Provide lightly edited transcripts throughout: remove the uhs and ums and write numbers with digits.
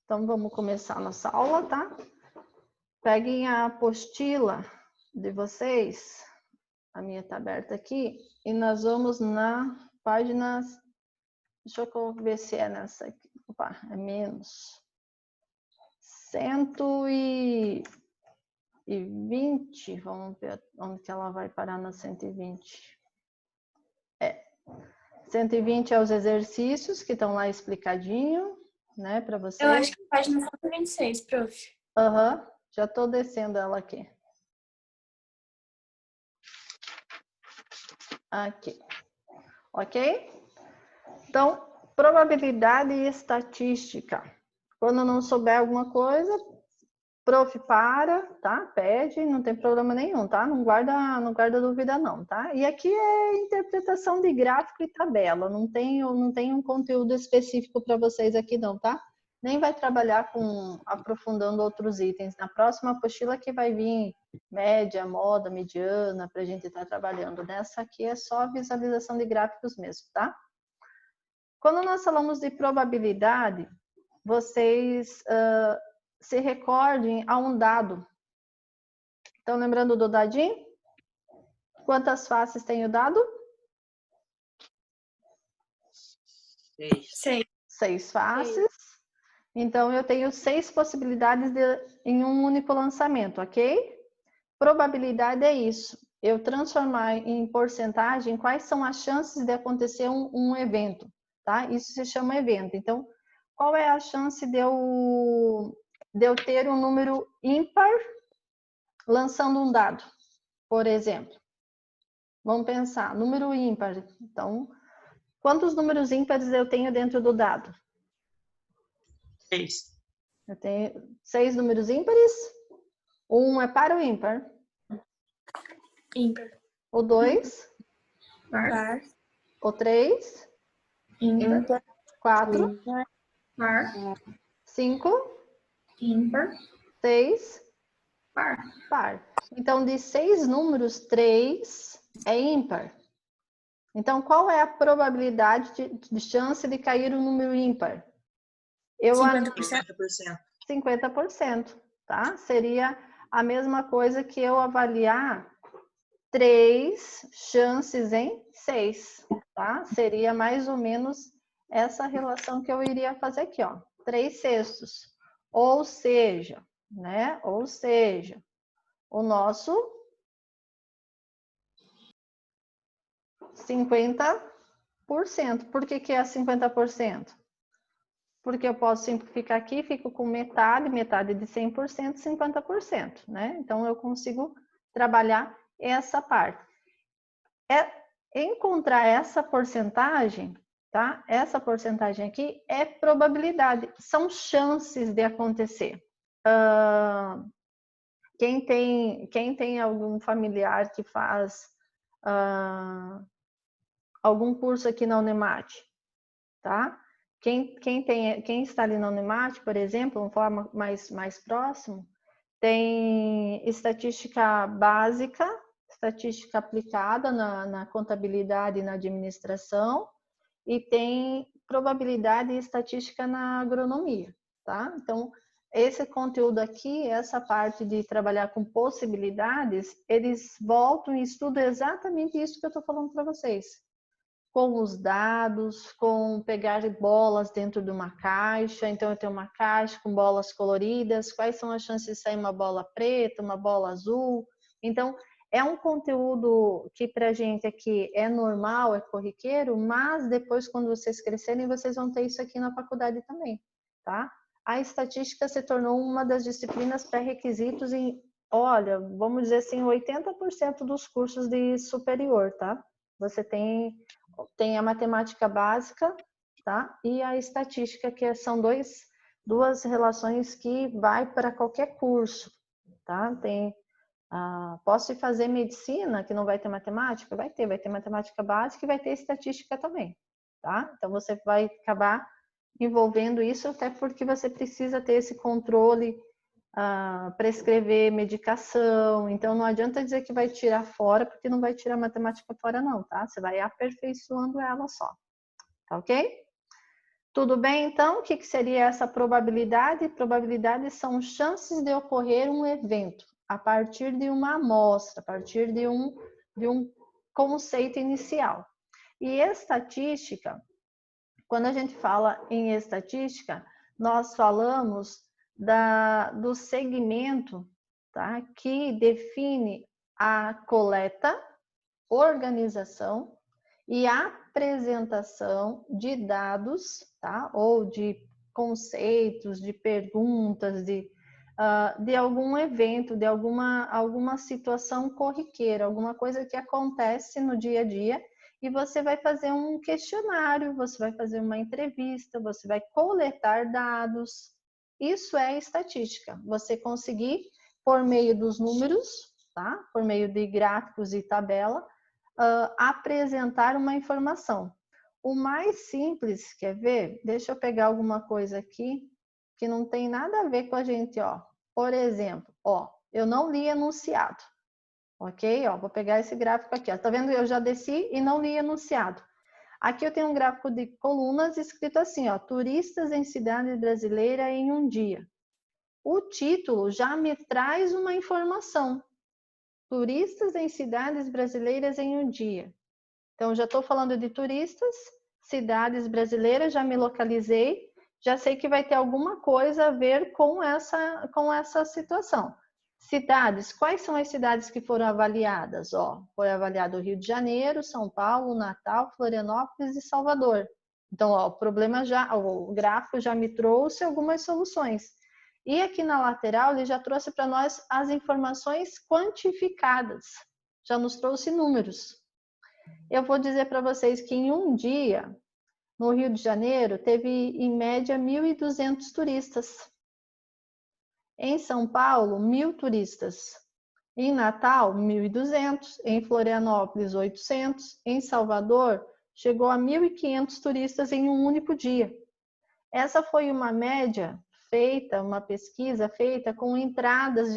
Então, vamos começar a nossa aula, tá? Peguem a apostila de vocês, a minha tá aberta aqui, e nós vamos na página, deixa eu ver se é nessa aqui, opa, é menos, 120, vamos ver onde que ela vai parar na 120. 120 é os exercícios que estão lá explicadinho, né, para vocês. Eu acho que a página 126, prof. Aham, já estou descendo ela aqui. Aqui, ok? Então, probabilidade e estatística. Quando não souber alguma coisa, prof, para, tá? Pede, não tem problema nenhum, tá? Não guarda dúvida não, tá? E aqui é interpretação de gráfico e tabela, não tem um conteúdo específico para vocês aqui não, tá? Nem vai trabalhar com aprofundando outros itens. Na próxima apostila que vai vir média, moda, mediana, para a gente estar trabalhando. Nessa aqui é só visualização de gráficos mesmo, tá? Quando nós falamos de probabilidade, vocês se recordem a um dado. Estão lembrando do dadinho? Quantas faces tem o dado? 6. 6 faces. Então, eu tenho 6 possibilidades em um único lançamento, ok? Probabilidade é isso. Eu transformar em porcentagem quais são as chances de acontecer um evento, tá? Isso se chama evento. Então, qual é a chance de eu ter um número ímpar lançando um dado, por exemplo? Vamos pensar, número ímpar. Então, quantos números ímpares eu tenho dentro do dado? 6. Eu tenho 6 números ímpares. O 1 é par ou ímpar? Ímpar. O 2? Par. O 3? Ímpar. 4? Par. 5? Ímpar. 6? Par. Par. Então, de 6 números, 3 é ímpar. Então, qual é a probabilidade de chance de cair um número ímpar? 50%. 50%, tá? Seria a mesma coisa que eu avaliar 3 chances em 6, tá? Seria mais ou menos essa relação que eu iria fazer aqui, ó. 3/6. Ou seja, né? Ou seja, o nosso 50%. Por que é 50%? Porque eu posso simplificar aqui, fico com metade de 100%, 50%, né? Então, eu consigo trabalhar essa parte. Encontrar essa porcentagem, tá? Essa porcentagem aqui é probabilidade, são chances de acontecer. Quem tem algum familiar que faz algum curso aqui na Unemate, tá? Quem está ali na Unemate, por exemplo, vamos falar mais próximo, tem estatística básica, estatística aplicada na contabilidade e na administração, e tem probabilidade e estatística na agronomia, tá? Então, esse conteúdo aqui, essa parte de trabalhar com possibilidades, eles voltam e estudam exatamente isso que eu estou falando para vocês. Com os dados, com pegar bolas dentro de uma caixa. Então, eu tenho uma caixa com bolas coloridas. Quais são as chances de sair uma bola preta, uma bola azul? Então, é um conteúdo que para a gente aqui é normal, é corriqueiro, mas depois, quando vocês crescerem, vocês vão ter isso aqui na faculdade também, tá? A estatística se tornou uma das disciplinas pré-requisitos em, olha, vamos dizer assim, 80% dos cursos de superior, tá? Você tem a matemática básica, tá? E a estatística, que são duas relações que vai para qualquer curso, tá? Posso ir fazer medicina, que não vai ter matemática? Vai ter matemática básica e vai ter estatística também, tá? Então, você vai acabar envolvendo isso, até porque você precisa ter esse controle prescrever medicação. Então, não adianta dizer que vai tirar fora, porque não vai tirar matemática fora não, tá? Você vai aperfeiçoando ela só, tá ok? Tudo bem, então? O que seria essa probabilidade? Probabilidades são chances de ocorrer um evento a partir de uma amostra, a partir de um conceito inicial. E estatística, quando a gente fala em estatística, nós falamos do segmento, tá? Que define a coleta, organização e apresentação de dados, tá? Ou de conceitos, de perguntas, de algum evento, de alguma situação corriqueira, alguma coisa que acontece no dia a dia, e você vai fazer um questionário, você vai fazer uma entrevista, você vai coletar dados. Isso é estatística. Você conseguir, por meio dos números, tá? Por meio de gráficos e tabela, apresentar uma informação. O mais simples, quer ver? Deixa eu pegar alguma coisa aqui que não tem nada a ver com a gente, ó. Por exemplo, ó, eu não li enunciado, ok? Ó, vou pegar esse gráfico aqui, ó. Tá vendo? Eu já desci e não li enunciado. Aqui eu tenho um gráfico de colunas escrito assim, ó, turistas em cidade brasileira em um dia. O título já me traz uma informação. Turistas em cidades brasileiras em um dia. Então, já estou falando de turistas, cidades brasileiras, já me localizei, já sei que vai ter alguma coisa a ver com essa situação. Cidades, quais são as cidades que foram avaliadas? Ó, foi avaliado o Rio de Janeiro, São Paulo, Natal, Florianópolis e Salvador. Então, ó, o gráfico já me trouxe algumas soluções. E aqui na lateral, ele já trouxe para nós as informações quantificadas, já nos trouxe números. Eu vou dizer para vocês que em um dia, no Rio de Janeiro, teve em média 1.200 turistas. Em São Paulo, 1.000 turistas. Em Natal, 1.200. Em Florianópolis, 800. Em Salvador, chegou a 1.500 turistas em um único dia. Essa foi uma média feita, uma pesquisa feita com entradas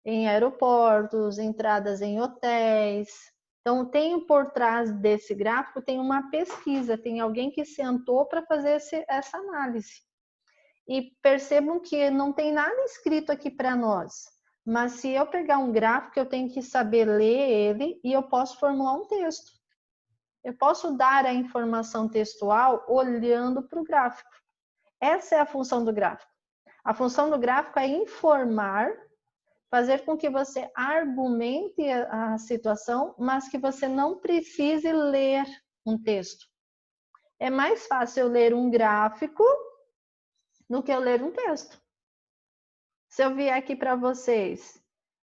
em aeroportos, entradas em hotéis. Então, tem por trás desse gráfico, tem uma pesquisa, tem alguém que sentou para fazer essa análise. E percebam que não tem nada escrito aqui para nós, mas se eu pegar um gráfico, eu tenho que saber ler ele e eu posso formular um texto. Eu posso dar a informação textual olhando para o gráfico. Essa é a função do gráfico. A função do gráfico é informar, fazer com que você argumente a situação, mas que você não precise ler um texto. É mais fácil eu ler um gráfico do que eu ler um texto. Se eu vier aqui para vocês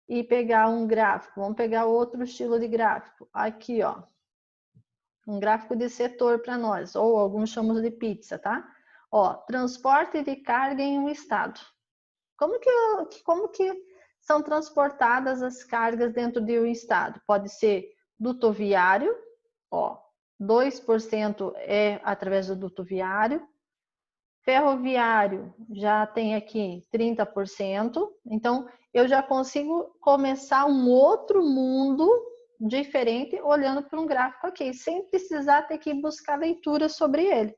e pegar um gráfico, vamos pegar outro estilo de gráfico. Aqui, ó. Um gráfico de setor para nós, ou alguns chamam de pizza, tá? Ó, transporte de carga em um estado. Como que são transportadas as cargas dentro de um estado? Pode ser dutoviário, ó, 2% é através do dutoviário. Ferroviário já tem aqui 30%. Então, eu já consigo começar um outro mundo diferente olhando para um gráfico aqui, sem precisar ter que buscar leitura sobre ele,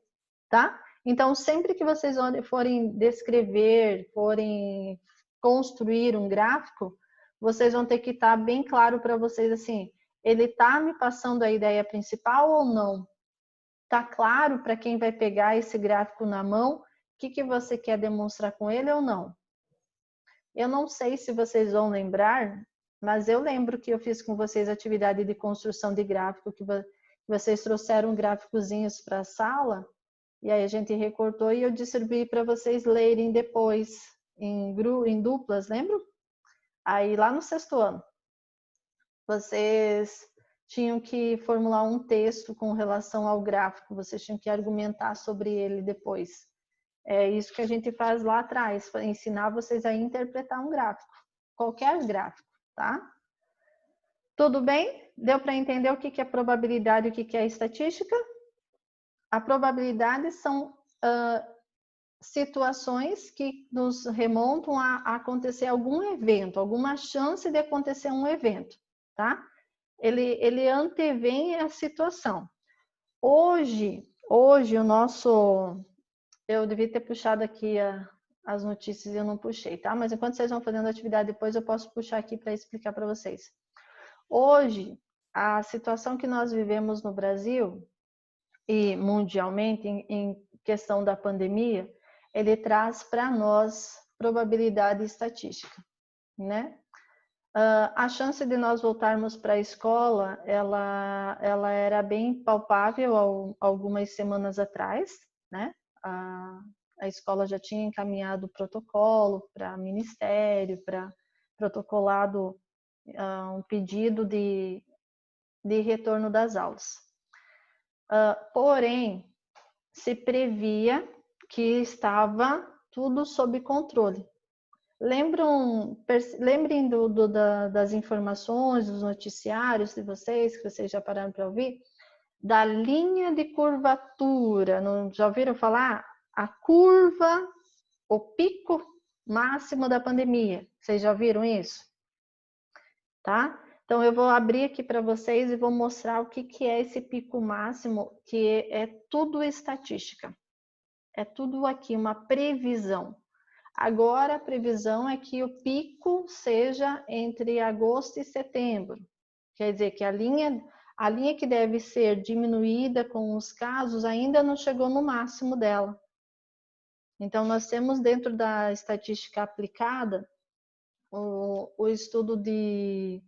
tá? Então, sempre que vocês forem descrever, forem construir um gráfico, vocês vão ter que estar bem claro para vocês assim, ele está me passando a ideia principal ou não? Está claro para quem vai pegar esse gráfico na mão o que você quer demonstrar com ele ou não? Eu não sei se vocês vão lembrar, mas eu lembro que eu fiz com vocês atividade de construção de gráfico, que vocês trouxeram gráficozinhos para a sala, e aí a gente recortou e eu distribuí para vocês lerem depois, em duplas, lembram? Aí lá no sexto ano, vocês tinham que formular um texto com relação ao gráfico, vocês tinham que argumentar sobre ele depois. É isso que a gente faz lá atrás, ensinar vocês a interpretar um gráfico, qualquer gráfico, tá? Tudo bem? Deu para entender o que é probabilidade e o que é estatística? A probabilidade são situações que nos remontam a acontecer algum evento, alguma chance de acontecer um evento, tá? Ele antevém a situação. Hoje o nosso Eu devia ter puxado aqui as notícias e eu não puxei, tá? Mas enquanto vocês vão fazendo a atividade depois, eu posso puxar aqui para explicar para vocês. Hoje, a situação que nós vivemos no Brasil e mundialmente em questão da pandemia, ele traz para nós probabilidade estatística, né? A chance de nós voltarmos para a escola, ela era bem palpável algumas semanas atrás, né? A escola já tinha encaminhado o protocolo para o ministério, para protocolado um pedido de retorno das aulas. Porém, se previa que estava tudo sob controle. Lembrem das informações, dos noticiários de vocês, que vocês já pararam para ouvir, da linha de curvatura. Já ouviram falar? A curva, o pico máximo da pandemia. Vocês já viram isso? Tá? Então, eu vou abrir aqui para vocês e vou mostrar o que é esse pico máximo, que é tudo estatística. É tudo aqui, uma previsão. Agora, a previsão é que o pico seja entre agosto e setembro. Quer dizer que a linha que deve ser diminuída com os casos ainda não chegou no máximo dela. Então, nós temos dentro da estatística aplicada o estudo de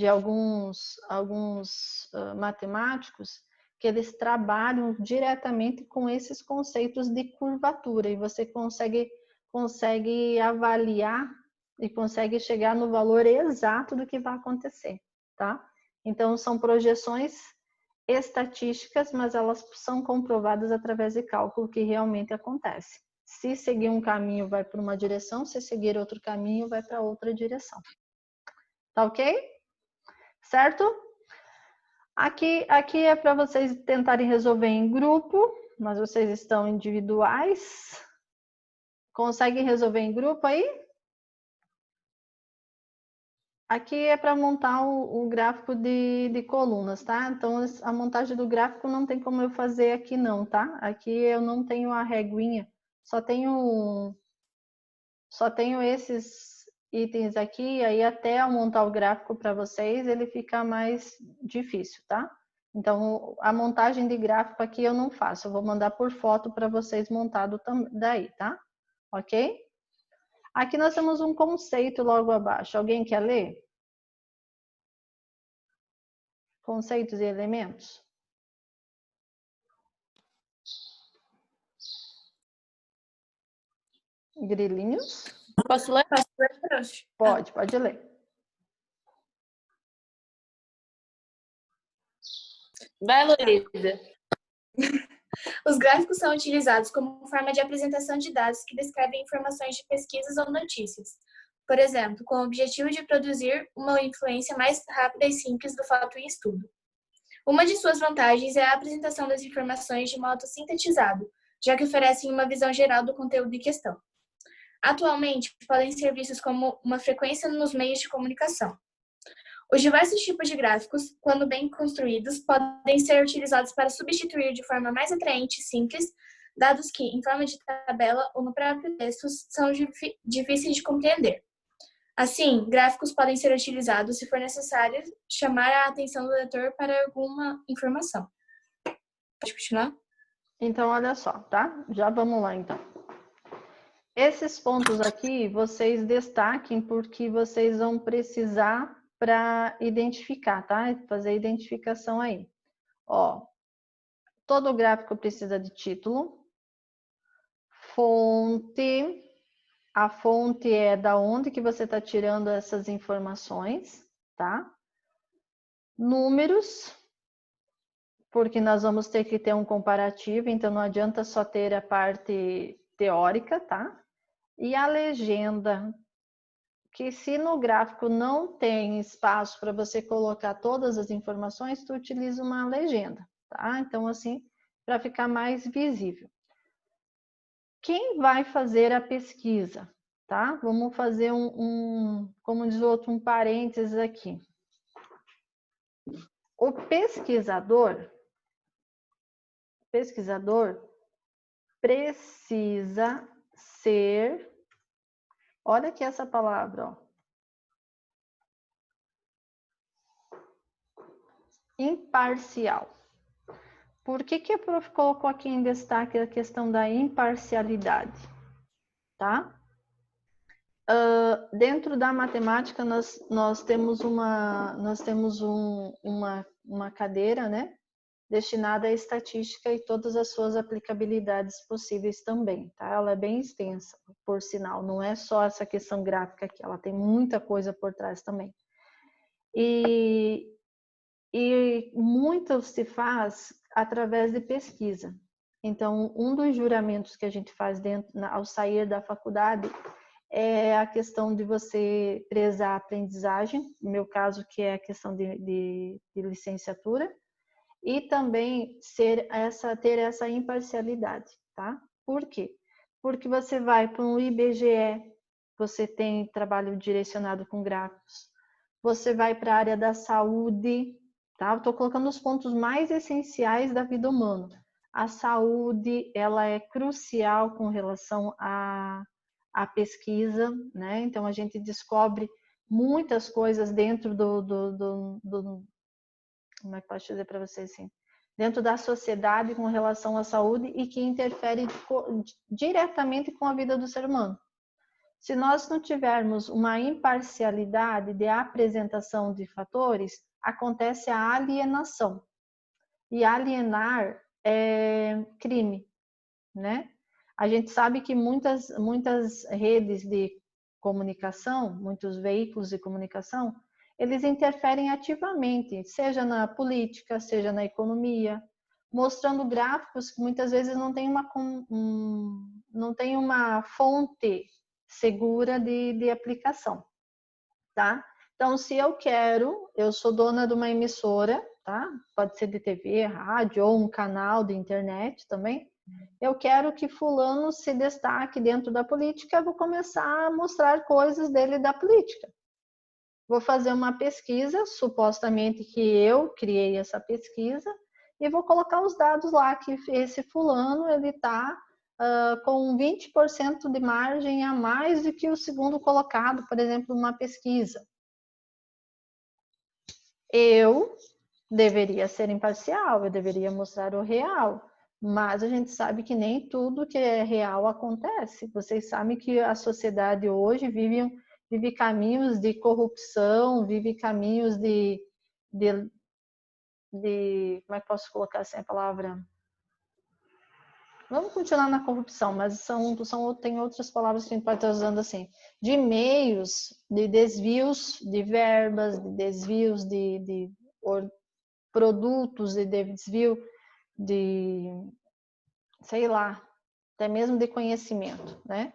alguns matemáticos que eles trabalham diretamente com esses conceitos de curvatura e você consegue avaliar e consegue chegar no valor exato do que vai acontecer, tá? Então, são projeções estatísticas, mas elas são comprovadas através de cálculo que realmente acontece. Se seguir um caminho, vai para uma direção, se seguir outro caminho, vai para outra direção. Tá ok? Certo? Aqui é para vocês tentarem resolver em grupo, mas vocês estão individuais. Conseguem resolver em grupo aí? Aqui é para montar o gráfico de colunas, tá? Então, a montagem do gráfico não tem como eu fazer aqui não, tá? Aqui eu não tenho a reguinha, só tenho esses itens aqui, aí até eu montar o gráfico para vocês, ele fica mais difícil, tá? Então, a montagem de gráfico aqui eu não faço, eu vou mandar por foto para vocês montado daí, tá? Ok? Aqui nós temos um conceito logo abaixo. Alguém quer ler? Conceitos e elementos? Grilinhos? Posso ler? Pode ler. Vai, Luísa. Os gráficos são utilizados como forma de apresentação de dados que descrevem informações de pesquisas ou notícias. Por exemplo, com o objetivo de produzir uma influência mais rápida e simples do fato em estudo. Uma de suas vantagens é a apresentação das informações de modo sintetizado, já que oferecem uma visão geral do conteúdo em questão. Atualmente, podem ser vistos como uma frequência nos meios de comunicação. Os diversos tipos de gráficos, quando bem construídos, podem ser utilizados para substituir de forma mais atraente e simples dados que, em forma de tabela ou no próprio texto, são difíceis de compreender. Assim, gráficos podem ser utilizados se for necessário chamar a atenção do leitor para alguma informação. Pode continuar? Então, olha só, tá? Já vamos lá, então. Esses pontos aqui, vocês destaquem porque vocês vão precisar para identificar, tá? Fazer a identificação aí. Ó, todo gráfico precisa de título, fonte, a fonte é da onde que você está tirando essas informações, tá? Números, porque nós vamos ter que ter um comparativo, então não adianta só ter a parte teórica, tá? E a legenda, que se no gráfico não tem espaço para você colocar todas as informações, tu utiliza uma legenda, tá? Então, assim, para ficar mais visível. Quem vai fazer a pesquisa, tá? Vamos fazer como diz o outro, um parênteses aqui. O pesquisador, precisa ser, olha aqui essa palavra, ó, imparcial. Por que a prof colocou aqui em destaque a questão da imparcialidade? Tá? Dentro da matemática, nós temos uma cadeira, né, destinada à estatística e todas as suas aplicabilidades possíveis também, tá? Ela é bem extensa, por sinal, não é só essa questão gráfica aqui, ela tem muita coisa por trás também. E muito se faz através de pesquisa. Então, um dos juramentos que a gente faz ao sair da faculdade é a questão de você prezar a aprendizagem, no meu caso, que é a questão de licenciatura, e também ter essa imparcialidade, tá? Por quê? Porque você vai para um IBGE, você tem trabalho direcionado com gráficos, você vai para a área da saúde, tá? Estou colocando os pontos mais essenciais da vida humana. A saúde, ela é crucial com relação à pesquisa, né? Então, a gente descobre muitas coisas dentro como é que posso dizer para vocês assim? Dentro da sociedade com relação à saúde e que interfere diretamente com a vida do ser humano. Se nós não tivermos uma imparcialidade de apresentação de fatores, acontece a alienação. E alienar é crime, né? A gente sabe que muitas redes de comunicação, muitos veículos de comunicação, eles interferem ativamente, seja na política, seja na economia, mostrando gráficos que muitas vezes não tem uma fonte segura de aplicação, tá? Então, se eu sou dona de uma emissora, tá? Pode ser de TV, rádio ou um canal de internet também. Eu quero que fulano se destaque dentro da política, eu vou começar a mostrar coisas dele da política. Vou fazer uma pesquisa, supostamente que eu criei essa pesquisa, e vou colocar os dados lá que esse fulano ele está com 20% de margem a mais do que o segundo colocado, por exemplo, numa pesquisa. Eu deveria ser imparcial, eu deveria mostrar o real, mas a gente sabe que nem tudo que é real acontece. Vocês sabem que a sociedade hoje vive caminhos de corrupção, vive caminhos como é que posso colocar assim a palavra? Vamos continuar na corrupção, mas tem outras palavras que a gente pode estar usando assim, de meios, de desvios de verbas, de desvios de produtos, de desvio sei lá, até mesmo de conhecimento, né?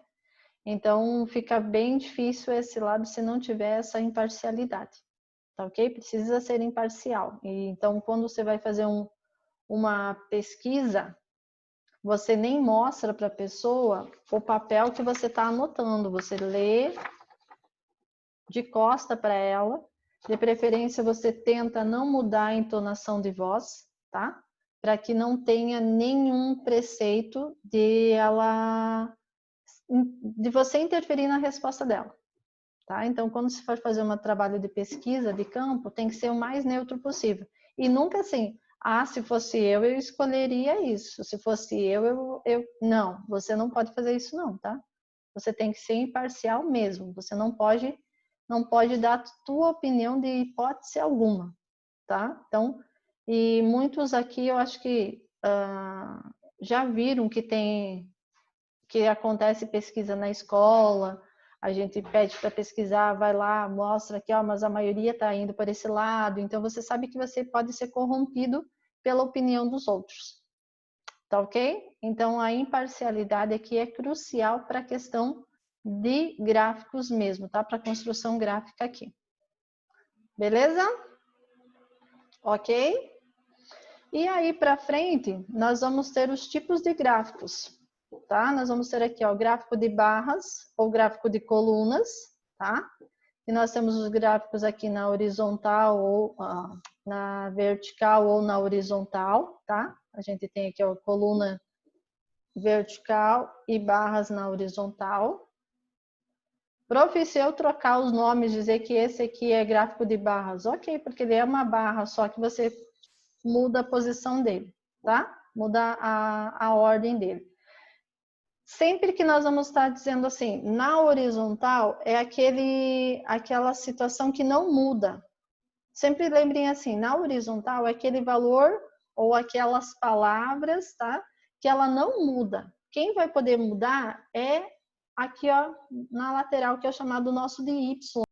Então, fica bem difícil esse lado se não tiver essa imparcialidade, tá ok? Precisa ser imparcial. Então, quando você vai fazer uma pesquisa, você nem mostra para a pessoa o papel que você está anotando, você lê de costa para ela, de preferência você tenta não mudar a entonação de voz, tá? Para que não tenha nenhum preceito de você interferir na resposta dela, tá? Então, quando se for fazer um trabalho de pesquisa de campo, tem que ser o mais neutro possível. E nunca assim, se fosse eu escolheria isso. Se fosse eu... Não, você não pode fazer isso não, tá? Você tem que ser imparcial mesmo. Você não pode dar a tua opinião de hipótese alguma, tá? Então, e muitos aqui eu acho que já viram que acontece pesquisa na escola, a gente pede para pesquisar, vai lá, mostra que, mas a maioria está indo para esse lado, então você sabe que você pode ser corrompido pela opinião dos outros, tá ok? Então a imparcialidade aqui é crucial para a questão de gráficos mesmo, tá? Para construção gráfica aqui. Beleza? Ok? E aí para frente, nós vamos ter os tipos de gráficos, tá? Nós vamos ter aqui, ó, o gráfico de barras ou gráfico de colunas, tá? E nós temos os gráficos aqui na horizontal ou na vertical ou na horizontal, tá? A gente tem aqui a coluna vertical e barras na horizontal. Prof, se eu trocar os nomes, dizer que esse aqui é gráfico de barras, ok, porque ele é uma barra, só que você muda a posição dele, tá? Muda a ordem dele. Sempre que nós vamos estar dizendo assim, na horizontal é aquela situação que não muda. Sempre lembrem assim, na horizontal é aquele valor ou aquelas palavras, tá? Que ela não muda. Quem vai poder mudar é aqui, ó, na lateral, que é o chamado nosso de Y,